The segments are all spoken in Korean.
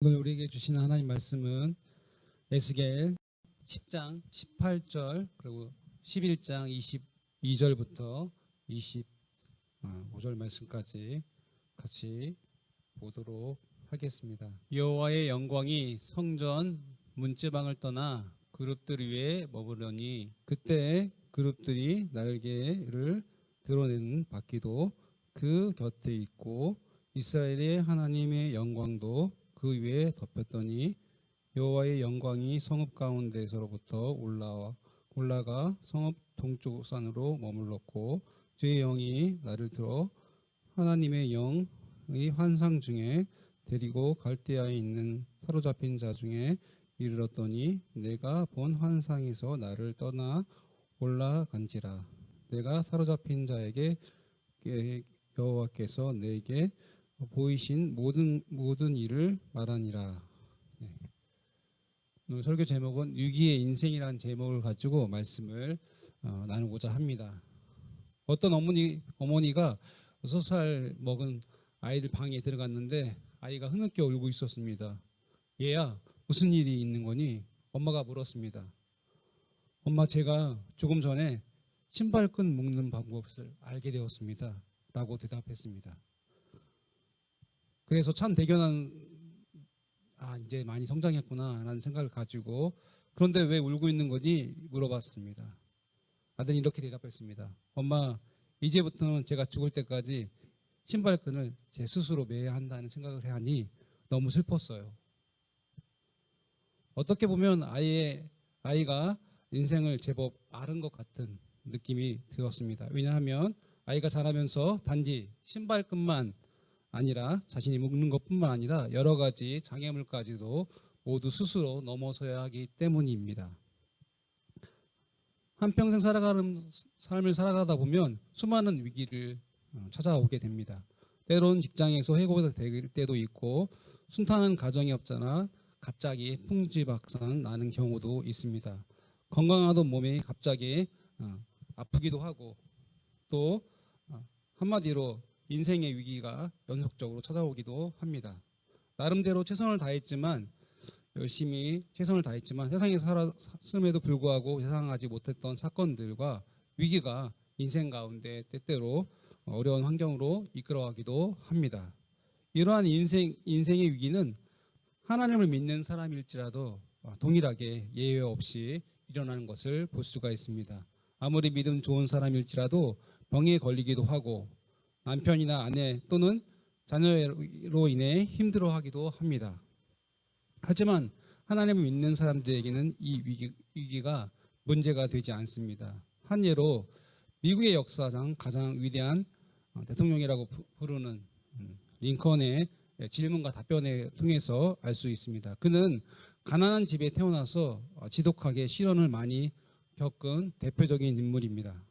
오늘 우리에게 주시는 하나님 말씀은 에스겔 10장 18절 그리고 11장 22절부터 25절 말씀까지 같이 보도록 하겠습니다. 여호와의 영광이 성전 문제방을 떠나 그룹들 위에 머무르니 그때 그룹들이 날개를 드러내는 바퀴도 그 곁에 있고 이스라엘의 하나님의 영광도 그 위에 덮였더니 여호와의 영광이 성읍 가운데서로부터 올라가 성읍 동쪽 산으로 머물렀고 주의 영이 나를 들어 하나님의 영의 환상 중에 데리고 갈대아에 있는 사로잡힌 자 중에 이르렀더니 내가 본 환상에서 나를 떠나 올라간지라. 내가 사로잡힌 자에게 여호와께서 내게 보이신 모든 일을 말하니라. 네. 오늘 설교 제목은 위기의 인생이라는 제목을 가지고 말씀을 나누고자 합니다. 어떤 어머니가 6살 먹은 아이들 방에 들어갔는데 아이가 흐느껴 울고 있었습니다. 얘야, 무슨 일이 있는 거니? 엄마가 물었습니다. 엄마, 제가 조금 전에 신발끈 묶는 방법을 알게 되었습니다. 라고 대답했습니다. 그래서 참 대견한, 이제 많이 성장했구나 라는 생각을 가지고, 그런데 왜 울고 있는 거니? 물어봤습니다. 아들이 이렇게 대답했습니다. 엄마, 이제부터는 제가 죽을 때까지 신발끈을 제 스스로 매야 한다는 생각을 하니 너무 슬펐어요. 어떻게 보면 아이가 인생을 제법 앓은 것 같은 느낌이 들었습니다. 왜냐하면 아이가 자라면서 단지 신발끈만 아니라 자신이 묶는 것뿐만 아니라 여러 가지 장애물까지도 모두 스스로 넘어서야 하기 때문입니다. 한평생 삶을 살아가다 보면 수많은 위기를 찾아오게 됩니다. 때론 직장에서 해고가 될 때도 있고 순탄한 가정이 없잖아 갑자기 풍지박산 나는 경우도 있습니다. 건강하던 몸이 갑자기 아프기도 하고 또 한마디로 인생의 위기가 연속적으로 찾아오기도 합니다. 나름대로 열심히 최선을 다했지만 세상에 살았음에도 불구하고 예상하지 못했던 사건들과 위기가 인생 가운데 때때로 어려운 환경으로 이끌어가기도 합니다. 이러한 인생의 위기는 하나님을 믿는 사람일지라도 동일하게 예외 없이 일어나는 것을 볼 수가 있습니다. 아무리 믿음 좋은 사람일지라도 병에 걸리기도 하고 남편이나 아내 또는 자녀로 인해 힘들어하기도 합니다. 하지만 하나님을 믿는 사람들에게는 이 위기가 문제가 되지 않습니다. 한 예로 미국의 역사상 가장 위대한 대통령이라고 부르는 링컨의 질문과 답변을 통해서 알 수 있습니다. 그는 가난한 집에 태어나서 지독하게 시련을 많이 겪은 대표적인 인물입니다.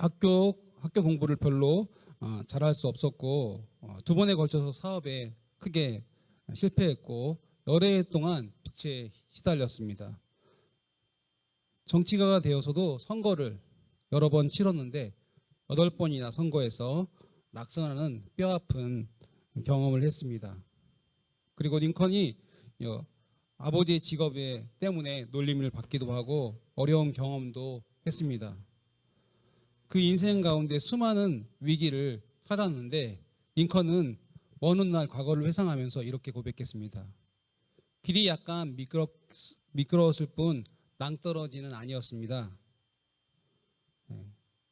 학교 공부를 별로 잘할 수 없었고 2번에 걸쳐서 사업에 크게 실패했고 여러 해 동안 빚에 시달렸습니다. 정치가가 되어서도 선거를 여러 번 치렀는데 8번이나 선거에서 낙선하는 뼈아픈 경험을 했습니다. 그리고 링컨이 아버지의 직업 때문에 놀림을 받기도 하고 어려운 경험도 했습니다. 그 인생 가운데 수많은 위기를 찾았는데 링컨은 먼 훗날 과거를 회상하면서 이렇게 고백했습니다. 길이 약간 미끄러웠을 뿐 낭떠러지는 아니었습니다.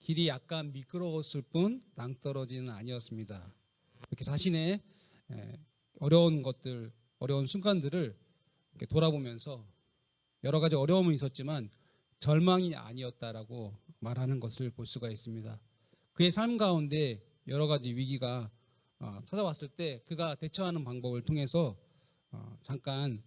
길이 약간 미끄러웠을 뿐 낭떠러지는 아니었습니다. 이렇게 자신의 어려운 순간들을 이렇게 돌아보면서 여러 가지 어려움은 있었지만 절망이 아니었다라고 말하는 것을 볼 수가 있습니다. 그의 삶 가운데 여러 가지 위기가 찾아왔을 때 그가 대처하는 방법을 통해서 잠깐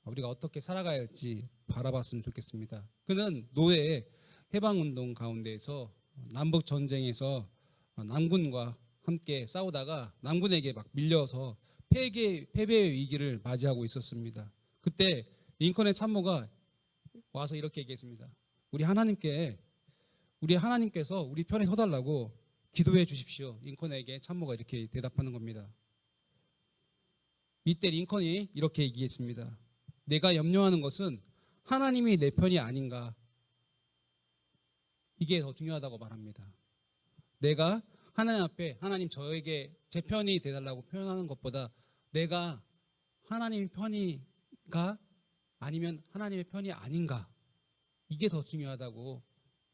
우리가 어떻게 살아가야 할지 바라봤으면 좋겠습니다. 그는 노예 해방운동 가운데에서 남북 전쟁에서 남군과 함께 싸우다가 남군에게 막 밀려서 패배의 위기를 맞이하고 있었습니다. 그때 링컨의 참모가 와서 이렇게 얘기했습니다. 우리 하나님께서 우리 편에 서달라고 기도해 주십시오. 링컨에게 참모가 이렇게 대답하는 겁니다. 이때 링컨이 이렇게 얘기했습니다. 내가 염려하는 것은 하나님이 내 편이 아닌가. 이게 더 중요하다고 말합니다. 내가 하나님 앞에 하나님 저에게 제 편이 되달라고 표현하는 것보다 내가 하나님의 편인가 아니면 하나님의 편이 아닌가, 이게 더 중요하다고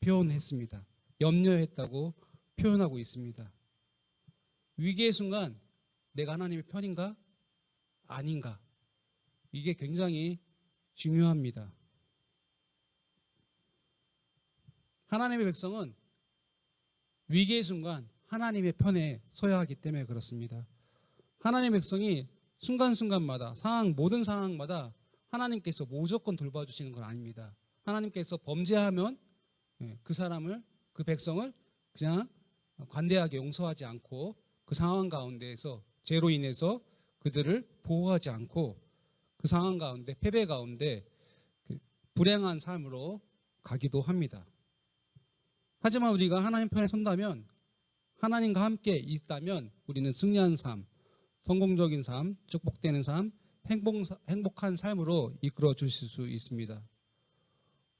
표현했습니다. 염려했다고 표현하고 있습니다. 위기의 순간 내가 하나님의 편인가 아닌가, 이게 굉장히 중요합니다. 하나님의 백성은 위기의 순간 하나님의 편에 서야 하기 때문에 그렇습니다. 하나님의 백성이 순간순간마다 모든 상황마다 하나님께서 무조건 돌봐주시는 건 아닙니다. 하나님께서 범죄하면 그 백성을 그냥 관대하게 용서하지 않고 그 상황 가운데에서 죄로 인해서 그들을 보호하지 않고 그 상황 가운데, 패배 가운데 불행한 삶으로 가기도 합니다. 하지만 우리가 하나님 편에 선다면, 하나님과 함께 있다면 우리는 승리한 삶, 성공적인 삶, 축복되는 삶, 행복한 삶으로 이끌어 주실 수 있습니다.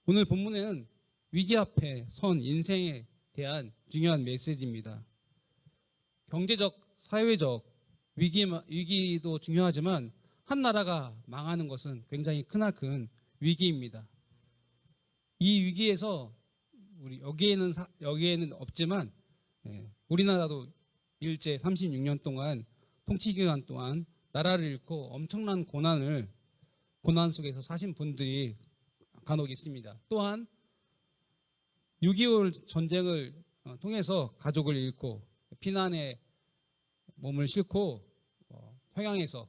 오늘 본문에는 위기 앞에 선 인생에 대한 중요한 메시지입니다. 경제적, 사회적 위기도 중요하지만 한 나라가 망하는 것은 굉장히 크나큰 위기입니다. 이 위기에서 우리 여기에는 없지만 우리나라도 일제 36년 동안 통치 기간 동안 나라를 잃고 엄청난 고난 속에서 사신 분들이 간혹 있습니다. 또한 6.25 전쟁을 통해서 가족을 잃고 피난에 몸을 싣고 평양에서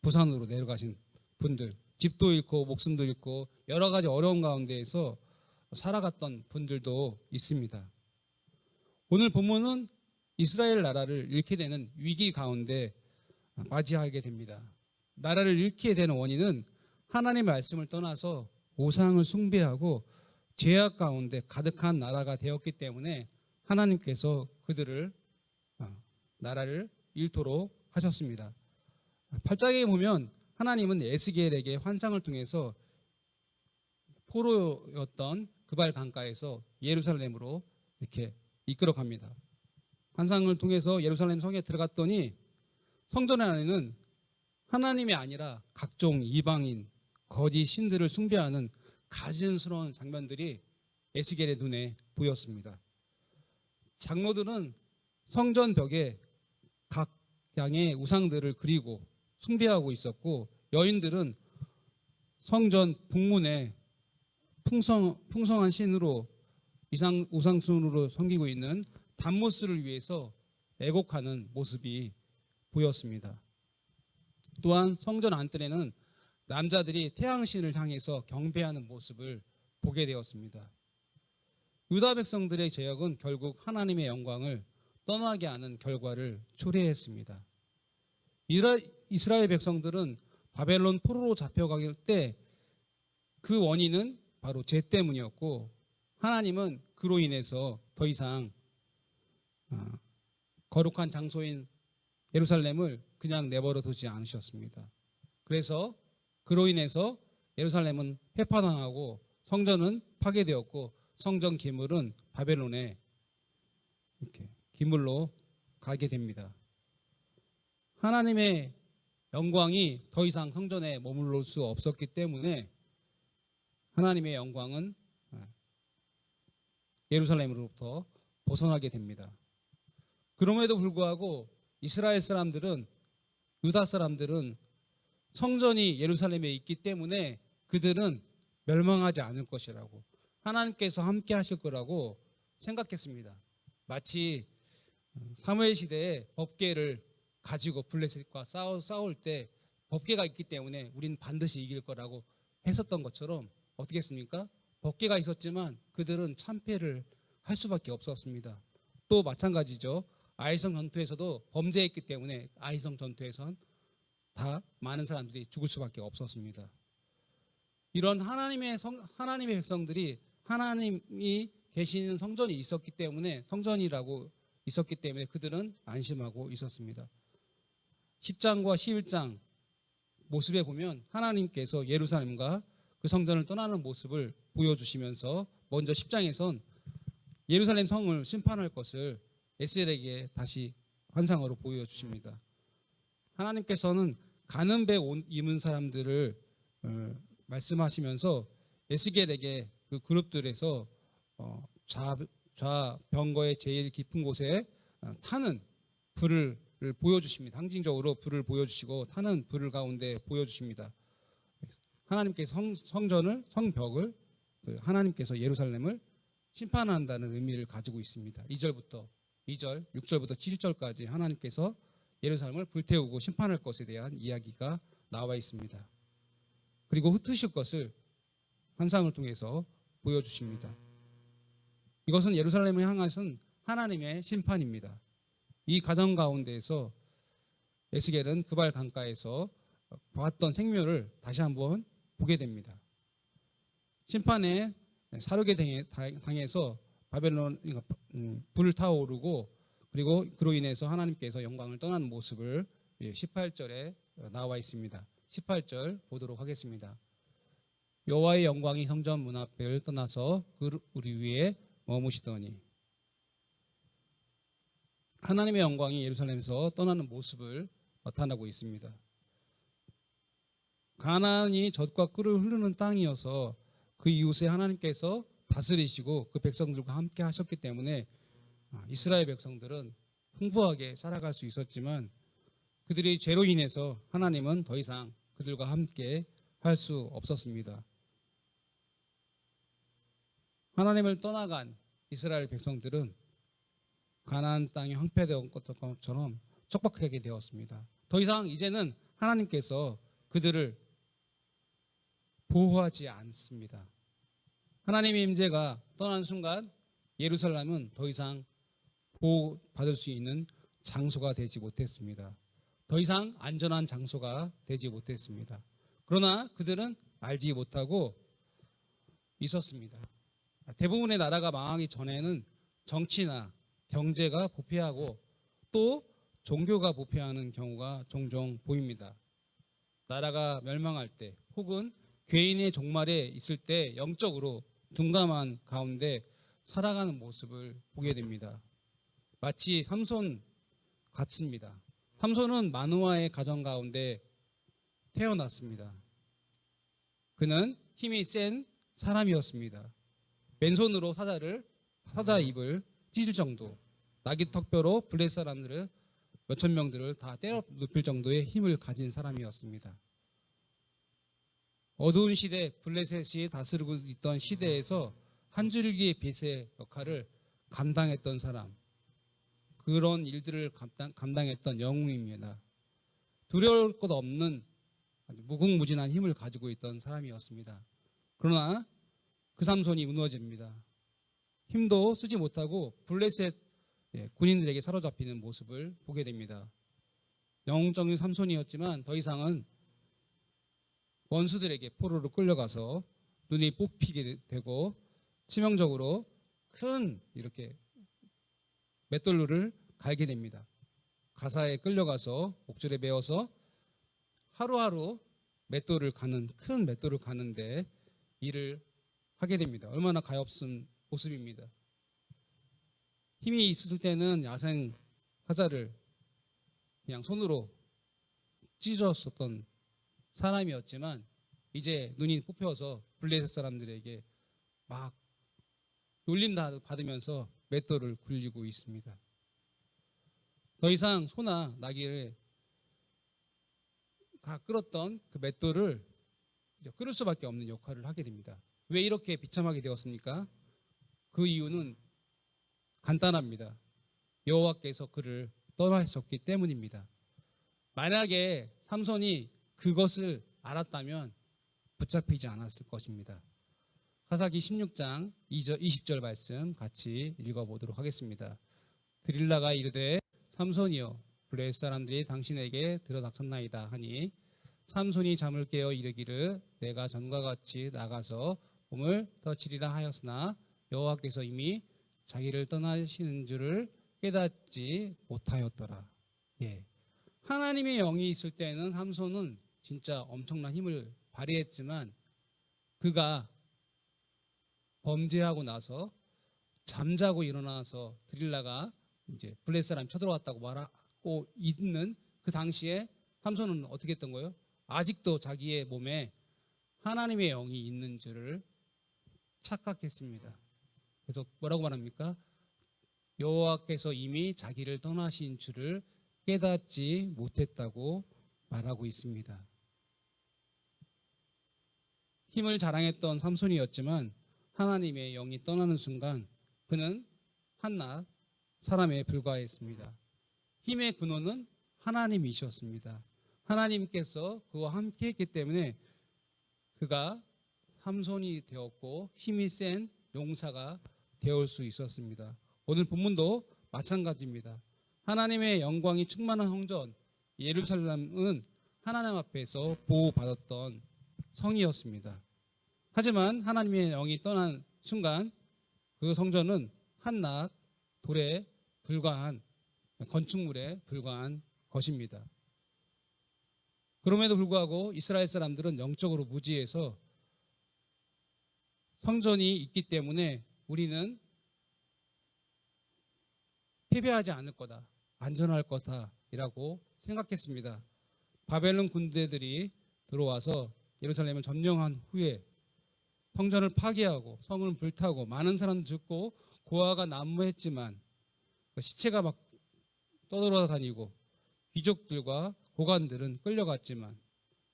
부산으로 내려가신 분들, 집도 잃고 목숨도 잃고 여러 가지 어려운 가운데에서 살아갔던 분들도 있습니다. 오늘 본문은 이스라엘 나라를 잃게 되는 위기 가운데 맞이하게 됩니다. 나라를 잃게 되는 원인은 하나님의 말씀을 떠나서 우상을 숭배하고 죄악 가운데 가득한 나라가 되었기 때문에 하나님께서 그들을 나라를 잃도록 하셨습니다. 8장에 보면 하나님은 에스겔에게 환상을 통해서 포로였던 그발 강가에서 예루살렘으로 이렇게 이끌어갑니다. 환상을 통해서 예루살렘 성에 들어갔더니 성전 안에는 하나님이 아니라 각종 이방인, 거짓 신들을 숭배하는 가증스러운 장면들이 에스겔의 눈에 보였습니다. 장로들은 성전 벽에 각 양의 우상들을 그리고 숭배하고 있었고, 여인들은 성전 북문에 풍성한 신으로 우상순으로 섬기고 있는 담모스를 위해서 애곡하는 모습이 보였습니다. 또한 성전 안뜰에는 남자들이 태양신을 향해서 경배하는 모습을 보게 되었습니다. 유다 백성들의 죄악은 결국 하나님의 영광을 떠나게 하는 결과를 초래했습니다. 이스라엘 백성들은 바벨론 포로로 잡혀갈 때 그 원인은 바로 죄 때문이었고, 하나님은 그로 인해서 더 이상 거룩한 장소인 예루살렘을 그냥 내버려 두지 않으셨습니다. 그래서 그로 인해서 예루살렘은 회파당하고 성전은 파괴되었고 성전 기물은 바벨론에 이렇게 기물로 가게 됩니다. 하나님의 영광이 더 이상 성전에 머물러 수 없었기 때문에 하나님의 영광은 예루살렘으로부터 벗어나게 됩니다. 그럼에도 불구하고 이스라엘 사람들은, 유다 사람들은 성전이 예루살렘에 있기 때문에 그들은 멸망하지 않을 것이라고, 하나님께서 함께 하실 거라고 생각했습니다. 마치 사무엘 시대에 법궤를 가지고 블레셋과 싸울 때 법궤가 있기 때문에 우리는 반드시 이길 거라고 했었던 것처럼, 어떻게 했습니까? 법궤가 있었지만 그들은 참패를 할 수밖에 없었습니다. 또 마찬가지죠. 아이성 전투에서도 범죄했기 때문에 아이성 전투에선 다 많은 사람들이 죽을 수밖에 없었습니다. 이런 하나님의 백성들이 하나님이 계시는 성전이 있었기 때문에, 성전이라고 있었기 때문에 그들은 안심하고 있었습니다. 10장과 11장 모습에 보면 하나님께서 예루살렘과 그 성전을 떠나는 모습을 보여주시면서 먼저 10장에선 예루살렘 성을 심판할 것을 에스겔에게 다시 환상으로 보여주십니다. 하나님께서는 가는 배 옷 입은 사람들을 말씀하시면서 에스겔에게 그 그룹들에서 좌병거의 제일 깊은 곳에 타는 불을 보여주십니다. 상징적으로 불을 보여주시고 타는 불을 가운데 보여주십니다. 하나님께서 성벽을 하나님께서 예루살렘을 심판한다는 의미를 가지고 있습니다. 2절, 6절부터 7절까지 하나님께서 예루살렘을 불태우고 심판할 것에 대한 이야기가 나와 있습니다. 그리고 흩으실 것을 환상을 통해서 보여주십니다. 이것은 예루살렘을 향하신 하나님의 심판입니다. 이 과정 가운데에서 에스겔은 그발 강가에서 보았던 생묘를 다시 한번 보게 됩니다. 심판에 사륙에 당해서 바벨론 불을 타오르고 그리고 그로 인해서 하나님께서 영광을 떠나는 모습을 18절에 나와 있습니다. 18절 보도록 하겠습니다. 여호와의 영광이 성전 문 앞을 떠나서 우리 위에 머무시더니. 하나님의 영광이 예루살렘에서 떠나는 모습을 나타나고 있습니다. 가나안이 젖과 꿀을 흐르는 땅이어서 그 이웃에 하나님께서 다스리시고 그 백성들과 함께 하셨기 때문에 이스라엘 백성들은 풍부하게 살아갈 수 있었지만 그들의 죄로 인해서 하나님은 더 이상 그들과 함께 할 수 없었습니다. 하나님을 떠나간 이스라엘 백성들은 가나안 땅이 황폐되었던 것처럼 척박하게 되었습니다. 더 이상 이제는 하나님께서 그들을 보호하지 않습니다. 하나님의 임재가 떠난 순간 예루살렘은 더 이상 보호받을 수 있는 장소가 되지 못했습니다. 더 이상 안전한 장소가 되지 못했습니다. 그러나 그들은 알지 못하고 있었습니다. 대부분의 나라가 망하기 전에는 정치나 경제가 부패하고 또 종교가 부패하는 경우가 종종 보입니다. 나라가 멸망할 때 혹은 죄인의 종말에 있을 때 영적으로 둔감한 가운데 살아가는 모습을 보게 됩니다. 마치 삼손 같습니다. 삼손은 마누아의 가정 가운데 태어났습니다. 그는 힘이 센 사람이었습니다. 맨손으로 사자 입을 찢을 정도, 나귀턱뼈로 블레셋 사람들을 몇천 명들을 다 때려 눕힐 정도의 힘을 가진 사람이었습니다. 어두운 시대, 블레셋이 다스리고 있던 시대에서 한 줄기의 빛의 역할을 감당했던 사람, 그런 일들을 감당했던 영웅입니다. 두려울 것 없는 무궁무진한 힘을 가지고 있던 사람이었습니다. 그러나 그 삼손이 무너집니다. 힘도 쓰지 못하고 블레셋 군인들에게 사로잡히는 모습을 보게 됩니다. 영웅적인 삼손이었지만 더 이상은 원수들에게 포로로 끌려가서 눈이 뽑히게 되고 치명적으로 큰 이렇게 맷돌로를 갈게 됩니다. 가사에 끌려가서 옥줄에 매어서 하루하루 큰 맷돌을 가는데 일을 하게 됩니다. 얼마나 가엾은 모습입니다. 힘이 있을 때는 야생 사자를 그냥 손으로 찢었었던 사람이었지만 이제 눈이 뽑혀서 블레셋 사람들에게 막 놀림 받으면서 맷돌을 굴리고 있습니다. 더 이상 소나 나귀를 끌었던 그 맷돌을 끌을 수밖에 없는 역할을 하게 됩니다. 왜 이렇게 비참하게 되었습니까? 그 이유는 간단합니다. 여호와께서 그를 떠나셨기 때문입니다. 만약에 삼손이 그것을 알았다면 붙잡히지 않았을 것입니다. 사사기 16장 20절 말씀 같이 읽어보도록 하겠습니다. 드릴라가 이르되 삼손이여 블레셋 사람들이 당신에게 들어닥쳤나이다 하니 삼손이 잠을 깨어 이르기를 내가 전과 같이 나가서 몸을 터치리라 하였으나 여호와께서 이미 자기를 떠나시는 줄을 깨닫지 못하였더라. 하나님의 영이 있을 때는 삼손은 진짜 엄청난 힘을 발휘했지만 그가 범죄하고 나서 잠자고 일어나서 드릴라가 이제 블레셋 사람이 쳐들어왔다고 말하고 있는 그 당시에 삼손은 어떻게 했던 거예요? 아직도 자기의 몸에 하나님의 영이 있는 줄을 착각했습니다. 그래서 뭐라고 말합니까? 여호와께서 이미 자기를 떠나신 줄을 깨닫지 못했다고 말하고 있습니다. 힘을 자랑했던 삼손이었지만 하나님의 영이 떠나는 순간 그는 한낱 사람에 불과했습니다. 힘의 근원은 하나님이셨습니다. 하나님께서 그와 함께 했기 때문에 그가 삼손이 되었고 힘이 센 용사가 되올 수 있었습니다. 오늘 본문도 마찬가지입니다. 하나님의 영광이 충만한 성전 예루살렘은 하나님 앞에서 보호받았던 성이었습니다. 하지만 하나님의 영이 떠난 순간 그 성전은 한낱 돌에 불과한 건축물에 불과한 것입니다. 그럼에도 불구하고 이스라엘 사람들은 영적으로 무지해서 성전이 있기 때문에 우리는 패배하지 않을 거다, 안전할 거다라고 생각했습니다. 바벨론 군대들이 들어와서 예루살렘을 점령한 후에 성전을 파괴하고 성을 불타고 많은 사람도 죽고 고아가 난무했지만 시체가 막 떠돌아다니고 귀족들과 고관들은 끌려갔지만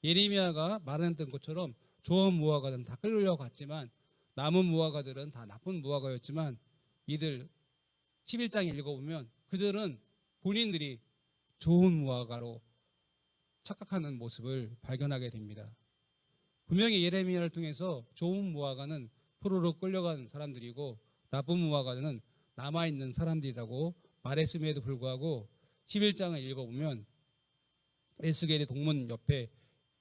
예레미야가 말했던 것처럼 좋은 무화과들은 다 끌려갔지만 남은 무화과들은 다 나쁜 무화과였지만 이들 11장에 읽어보면 그들은 본인들이 좋은 무화과로 착각하는 모습을 발견하게 됩니다. 분명히 예레미야를 통해서 좋은 무화과는 포로로 끌려간 사람들이고 나쁜 무화과는 남아있는 사람들이라고 말했음에도 불구하고 11장을 읽어보면 에스겔의 동문 옆에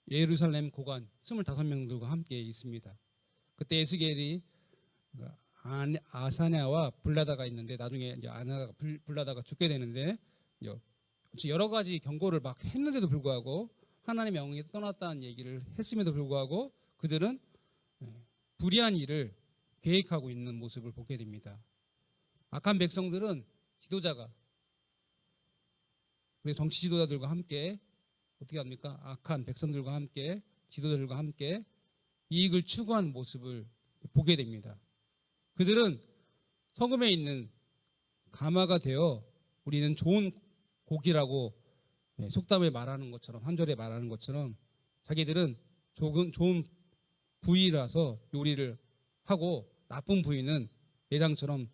예루살렘 고관 25명들과 함께 있습니다. 그때 에스겔이 아사냐와 블라다가 있는데 나중에 이제 블라다가 죽게 되는데 여러 가지 경고를 막 했는데도 불구하고 하나님의 영이 떠났다는 얘기를 했음에도 불구하고 그들은 불의한 일을 계획하고 있는 모습을 보게 됩니다. 악한 백성들은 지도자가 우리 정치 지도자들과 함께 어떻게 합니까? 악한 백성들과 함께 지도자들과 함께 이익을 추구하는 모습을 보게 됩니다. 그들은 성읍에 있는 가마가 되어 우리는 좋은 고기라고 속담에 말하는 것처럼 한절에 말하는 것처럼 자기들은 좋은 부위라서 요리를 하고 나쁜 부위는 내장처럼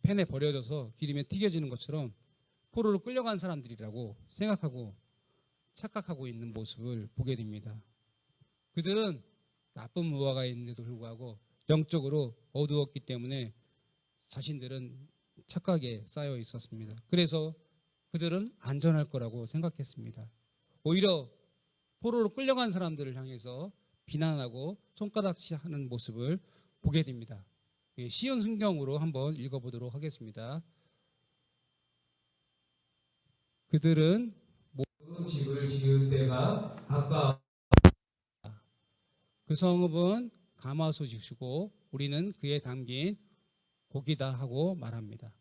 팬에 버려져서 기름에 튀겨지는 것처럼 포로로 끌려간 사람들이라고 생각하고 착각하고 있는 모습을 보게 됩니다. 그들은 나쁜 무화과가 있는데도 불구하고 영적으로 어두웠기 때문에 자신들은 착각에 쌓여 있었습니다. 그래서 그들은 안전할 거라고 생각했습니다. 오히려 포로로 끌려간 사람들을 향해서 비난하고 손가락질하는 모습을 보게 됩니다. 쉬운 성경으로 한번 읽어보도록 하겠습니다. 그들은 모든 집을 지을 때가 가까워 그 성읍은 가마솥이시고 우리는 그에 담긴 고기다 하고 말합니다.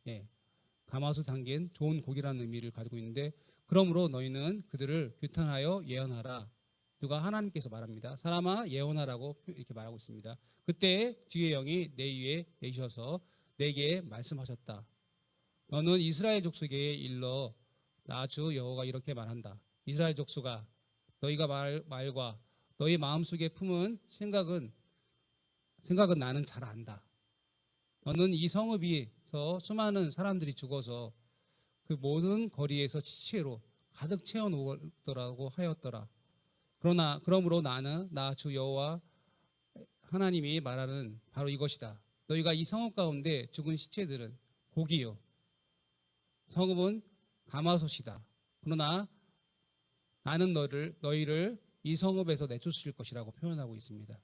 가마솥 담긴 좋은 고기라는 의미를 가지고 있는데 그러므로 너희는 그들을 규탄하여 예언하라. 누가 하나님께서 말합니다. 사람아 예언하라고 이렇게 말하고 있습니다. 그때 주의 영이 내 위에 내셔서 내게 말씀하셨다. 너는 이스라엘 족속에 일러 나 주 여호와가 이렇게 말한다. 이스라엘 족속아 너희가 말과 너희 마음속에 품은 생각은 나는 잘 안다. 너는 이 성읍에서 수많은 사람들이 죽어서 그 모든 거리에서 시체로 가득 채워 놓더라고 하였더라. 그러므로 나는 나 주 여호와 하나님이 말하는 바로 이것이다. 너희가 이 성읍 가운데 죽은 시체들은 고기요 성읍은 가마솥이다. 그러나 나는 너희를 이 성읍에서 내쫓을 것이라고 표현하고 있습니다.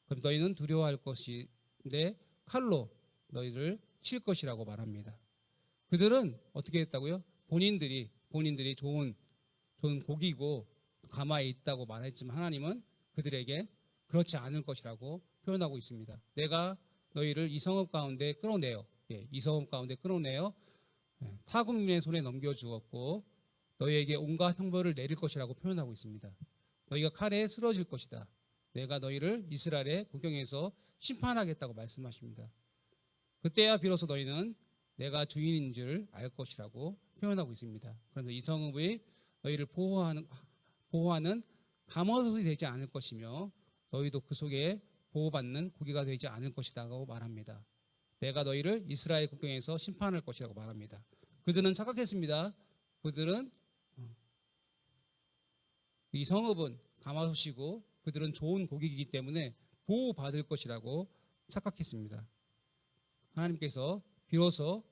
그럼 너희는 두려워할 것인데 칼로 너희를 칠 것이라고 말합니다. 그들은 어떻게 했다고요? 본인들이 좋은 고기고 가마에 있다고 말했지만 하나님은 그들에게 그렇지 않을 것이라고 표현하고 있습니다. 내가 너희를 이 성읍 가운데 끌어내어, 이 성읍 가운데 끌어내어 타국민의 손에 넘겨주었고 너희에게 온갖 형벌을 내릴 것이라고 표현하고 있습니다. 너희가 칼에 쓰러질 것이다. 내가 너희를 이스라엘의 국경에서 심판하겠다고 말씀하십니다. 그때야 비로소 너희는 내가 주인인 줄 알 것이라고 표현하고 있습니다. 그런데 이 성읍이 너희를 보호하는 가마솥이 되지 않을 것이며 너희도 그 속에 보호받는 고기가 되지 않을 것이라고 말합니다. 내가 너희를 이스라엘 국경에서 심판할 것이라고 말합니다. 그들은 착각했습니다. 그들은 이 성읍은 가마솥이고 그들은 좋은 고기이기 때문에 보호받을 것이라고 착각했습니다. 하나님께서 비로소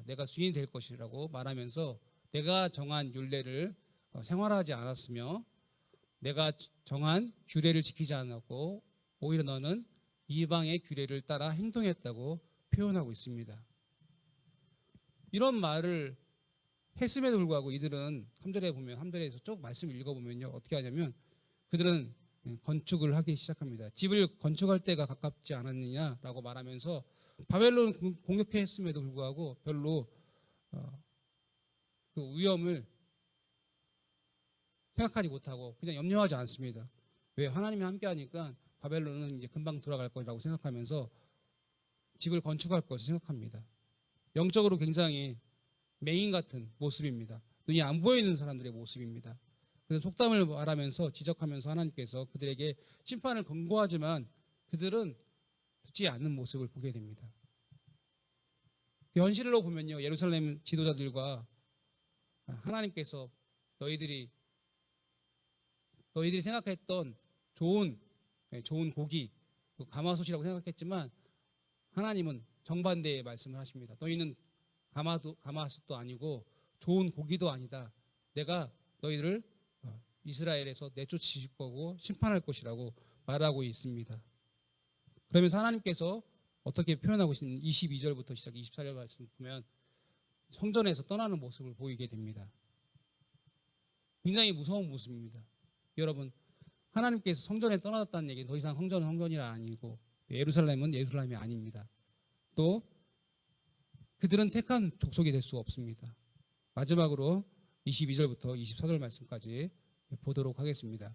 내가 주인이 될 것이라고 말하면서 내가 정한 율례를 생활하지 않았으며 내가 정한 규례를 지키지 않았고 오히려 너는 이방의 규례를 따라 행동했다고 표현하고 있습니다. 이런 말을 했음에도 불구하고 이들은 3절에 보면 3절에서 쭉 말씀을 읽어보면요 어떻게 하냐면 그들은 건축을 하기 시작합니다. 집을 건축할 때가 가깝지 않았느냐라고 말하면서 바벨론 공격했음에도 불구하고 별로 그 위험을 생각하지 못하고 그냥 염려하지 않습니다. 왜? 하나님이 함께하니까 바벨론은 이제 금방 돌아갈 거라고 생각하면서 집을 건축할 것을 생각합니다. 영적으로 굉장히 맹인 같은 모습입니다. 눈이 안 보이는 사람들의 모습입니다. 그래서 속담을 말하면서 지적하면서 하나님께서 그들에게 심판을 권고하지만 그들은 듣지 않는 모습을 보게 됩니다. 현실로 보면요 예루살렘 지도자들과 하나님께서 너희들이 생각했던 좋은 고기 가마솥이라고 생각했지만 하나님은 정반대의 말씀을 하십니다. 너희는 가마솥도 아니고 좋은 고기도 아니다. 내가 너희를 이스라엘에서 내쫓으실 거고 심판할 것이라고 말하고 있습니다. 그러면서 하나님께서 어떻게 표현하고 있는 22절부터 시작 24절 말씀 보면 성전에서 떠나는 모습을 보이게 됩니다. 굉장히 무서운 모습입니다. 여러분 하나님께서 성전에 떠나졌다는 얘기는 더 이상 성전은 성전이라 아니고 예루살렘은 예루살렘이 아닙니다. 또 그들은 택한 족속이 될 수 없습니다. 마지막으로 22절부터 24절 말씀까지 보도록 하겠습니다.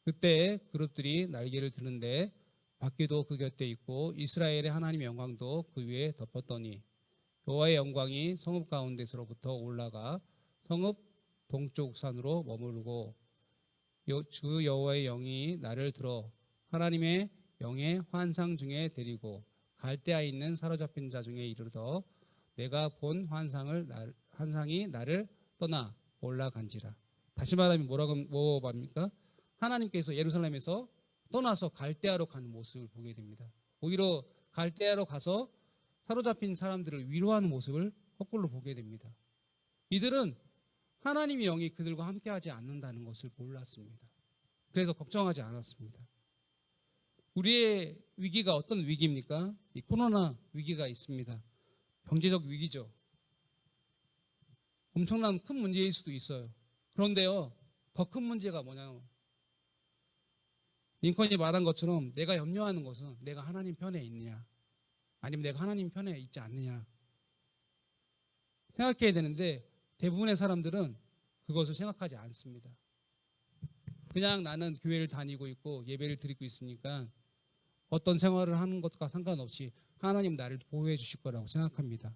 그때 그룹들이 날개를 드는데 바퀴도 그 곁에 있고 이스라엘의 하나님의 영광도 그 위에 덮었더니 여호와의 영광이 성읍 가운데서로부터 올라가 성읍 동쪽 산으로 머무르고 주 여호와의 영이 나를 들어 하나님의 영의 환상 중에 데리고 갈대아에 있는 사로잡힌 자 중에 이르러 내가 본 환상이 나를 떠나 올라간지라. 다시 말하면 뭐 말입니까? 하나님께서 예루살렘에서 떠나서 갈대아로 가는 모습을 보게 됩니다. 오히려 갈대아로 가서 사로잡힌 사람들을 위로하는 모습을 거꾸로 보게 됩니다. 이들은 하나님의 영이 그들과 함께하지 않는다는 것을 몰랐습니다. 그래서 걱정하지 않았습니다. 우리의 위기가 어떤 위기입니까? 이 코로나 위기가 있습니다. 경제적 위기죠. 엄청난 큰 문제일 수도 있어요. 그런데요, 더 큰 문제가 뭐냐면 링컨이 말한 것처럼 내가 염려하는 것은 내가 하나님 편에 있느냐 아니면 내가 하나님 편에 있지 않느냐 생각해야 되는데 대부분의 사람들은 그것을 생각하지 않습니다. 그냥 나는 교회를 다니고 있고 예배를 드리고 있으니까 어떤 생활을 하는 것과 상관없이 하나님 나를 보호해 주실 거라고 생각합니다.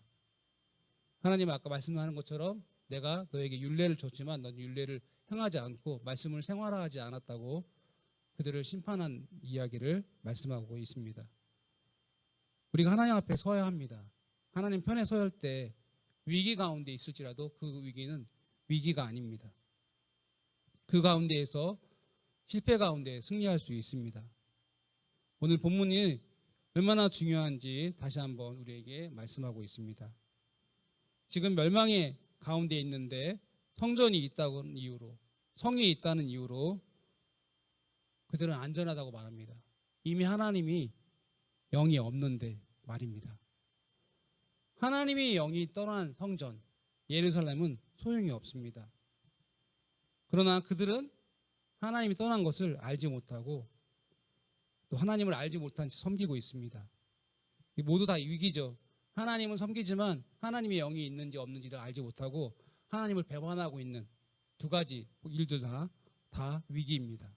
하나님 아까 말씀하는 것처럼 내가 너에게 율례를 줬지만 넌 율례를 행하지 않고 말씀을 생활하지 않았다고 그들을 심판한 이야기를 말씀하고 있습니다. 우리가 하나님 앞에 서야 합니다. 하나님 편에 서야 할 때 위기 가운데 있을지라도 그 위기는 위기가 아닙니다. 그 가운데에서 실패 가운데 승리할 수 있습니다. 오늘 본문이 얼마나 중요한지 다시 한번 우리에게 말씀하고 있습니다. 지금 멸망의 가운데 있는데 성전이 있다는 이유로 성이 있다는 이유로 그들은 안전하다고 말합니다. 이미 하나님이 영이 없는데 말입니다. 하나님의 영이 떠난 성전, 예루살렘은 소용이 없습니다. 그러나 그들은 하나님이 떠난 것을 알지 못하고 또 하나님을 알지 못한 채 섬기고 있습니다. 모두 다 위기죠. 하나님은 섬기지만 하나님의 영이 있는지 없는지를 알지 못하고 하나님을 배반하고 있는 두 가지 일들 다 위기입니다.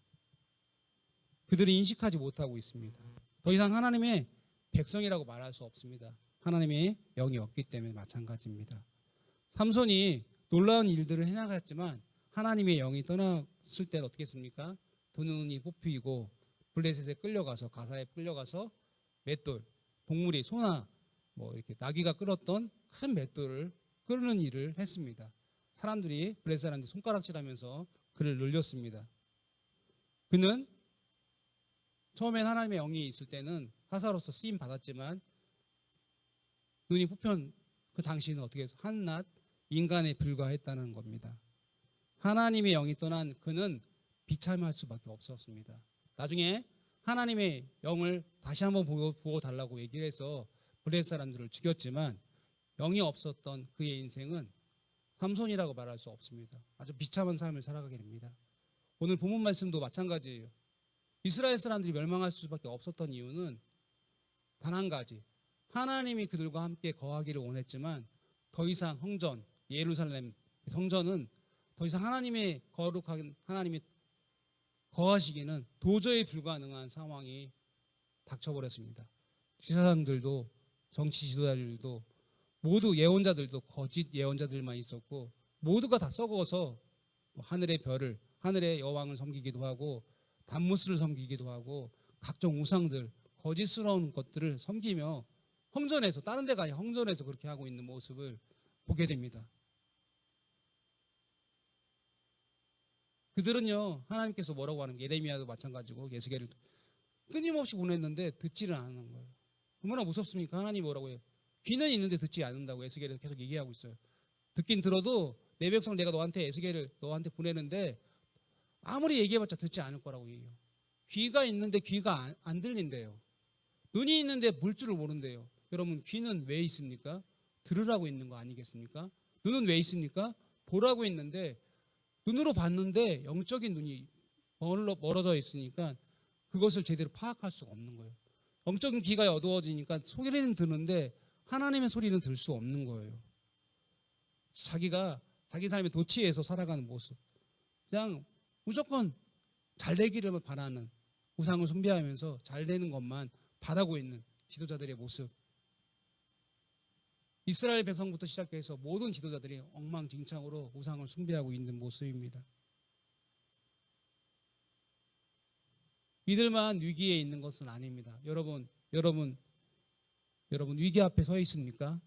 그들이 인식하지 못하고 있습니다. 더 이상 하나님의 백성이라고 말할 수 없습니다. 하나님의 영이 없기 때문에 마찬가지입니다. 삼손이 놀라운 일들을 해나갔지만 하나님의 영이 떠났을 때는 어떻게 했습니까? 두 눈이 뽑히고 블레셋에 끌려가서 가사에 끌려가서 맷돌, 동물이 소나 이렇게 나귀가 끌었던 큰 맷돌을 끌는 일을 했습니다. 사람들이 블레셋 사람들이 손가락질하면서 그를 놀렸습니다. 그는 처음엔 하나님의 영이 있을 때는 사사로서 쓰임 받았지만 눈이 뽑힌 그 당시는 어떻게 해서 한낱 인간에 불과했다는 겁니다. 하나님의 영이 떠난 그는 비참할 수밖에 없었습니다. 나중에 하나님의 영을 다시 한번 부어달라고 얘기를 해서 블레셋 사람들을 죽였지만 영이 없었던 그의 인생은 삼손이라고 말할 수 없습니다. 아주 비참한 삶을 살아가게 됩니다. 오늘 본문 말씀도 마찬가지예요. 이스라엘 사람들이 멸망할 수밖에 없었던 이유는 단 한 가지, 하나님이 그들과 함께 거하기를 원했지만 더 이상 성전, 예루살렘 성전은 더 이상 하나님의 거룩한 하나님이 거하시기는 도저히 불가능한 상황이 닥쳐버렸습니다. 지사장들도 정치 지도자들도 모두 예언자들도 거짓 예언자들만 있었고 모두가 다 썩어서 하늘의 별을, 하늘의 여왕을 섬기기도 하고 단무스를 섬기기도 하고 각종 우상들, 거짓스러운 것들을 섬기며 성전에서, 다른 데가 아니라 성전에서 그렇게 하고 있는 모습을 보게 됩니다. 그들은요, 하나님께서 뭐라고 하는, 예레미야도 마찬가지고 예스겔을 끊임없이 보냈는데 듣지를 않는 거예요. 얼마나 무섭습니까? 하나님이 뭐라고 해요? 귀는 있는데 듣지 않는다고 에스겔을 계속 얘기하고 있어요. 듣긴 들어도 내 백성 내가 에스겔을 너한테 보내는데 아무리 얘기해봤자 듣지 않을 거라고 얘기해요. 귀가 있는데 귀가 안 들린대요. 눈이 있는데 볼 줄을 모른대요. 여러분, 귀는 왜 있습니까? 들으라고 있는 거 아니겠습니까? 눈은 왜 있습니까? 보라고 있는데 눈으로 봤는데 영적인 눈이 멀어져 있으니까 그것을 제대로 파악할 수가 없는 거예요. 영적인 귀가 어두워지니까 소리는 듣는데 하나님의 소리는 들을 수 없는 거예요. 자기 삶의 도취에서 살아가는 모습, 그냥 무조건 잘 되기를 바라는, 우상을 숭배하면서 잘 되는 것만 바라고 있는 지도자들의 모습. 이스라엘 백성부터 시작해서 모든 지도자들이 엉망진창으로 우상을 숭배하고 있는 모습입니다. 이들만 위기에 있는 것은 아닙니다. 여러분 위기 앞에 서 있습니까?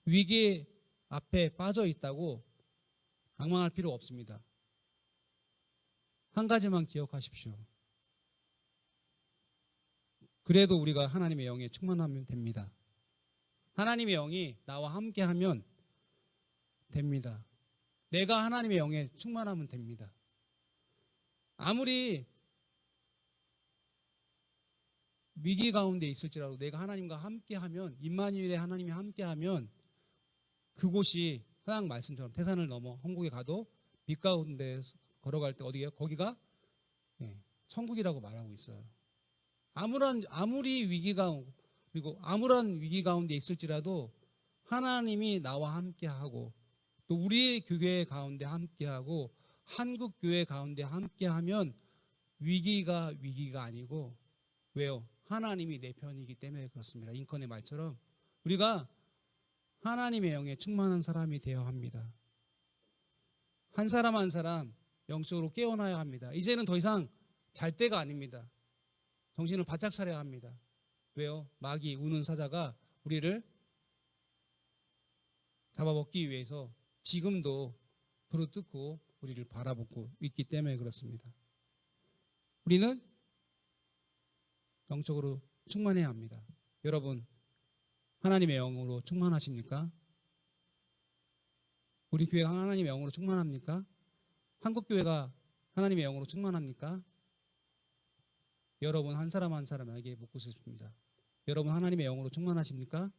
위기 앞에 빠져 있다고 방황할 필요 없습니다. 한 가지만 기억하십시오. 그래도 우리가 하나님의 영에 충만하면 됩니다. 하나님의 영이 나와 함께하면 됩니다. 내가 하나님의 영에 충만하면 됩니다. 아무리 위기 가운데 있을지라도 내가 하나님과 함께하면, 임마누엘의 하나님이 함께하면 그곳이 사랑 말씀처럼 태산을 넘어 천국에 가도 빛 가운데 걸어갈 때 어디게요? 거기가 천국이라고 말하고 있어요. 아무리 위기가, 그리고 아무런 위기 가운데 있을지라도 하나님이 나와 함께하고 또 우리의 교회 가운데 함께하고 한국 교회 가운데 함께하면 위기가 아니고, 왜요? 하나님이 내 편이기 때문에 그렇습니다. 링컨의 말처럼 우리가 하나님의 영에 충만한 사람이 되어야 합니다. 한 사람 한 사람 영적으로 깨어나야 합니다. 이제는 더 이상 잘 때가 아닙니다. 정신을 바짝 차려야 합니다. 왜요? 마귀, 우는 사자가 우리를 잡아먹기 위해서 지금도 부르뜯고 우리를 바라보고 있기 때문에 그렇습니다. 우리는 영적으로 충만해야 합니다. 여러분, 하나님의 영으로 충만하십니까? 우리 교회가 하나님의 영으로 충만합니까? 한국교회가 하나님의 영으로 충만합니까? 여러분 한 사람 한 사람에게 묻고 싶습니다. 여러분 하나님의 영으로 충만하십니까?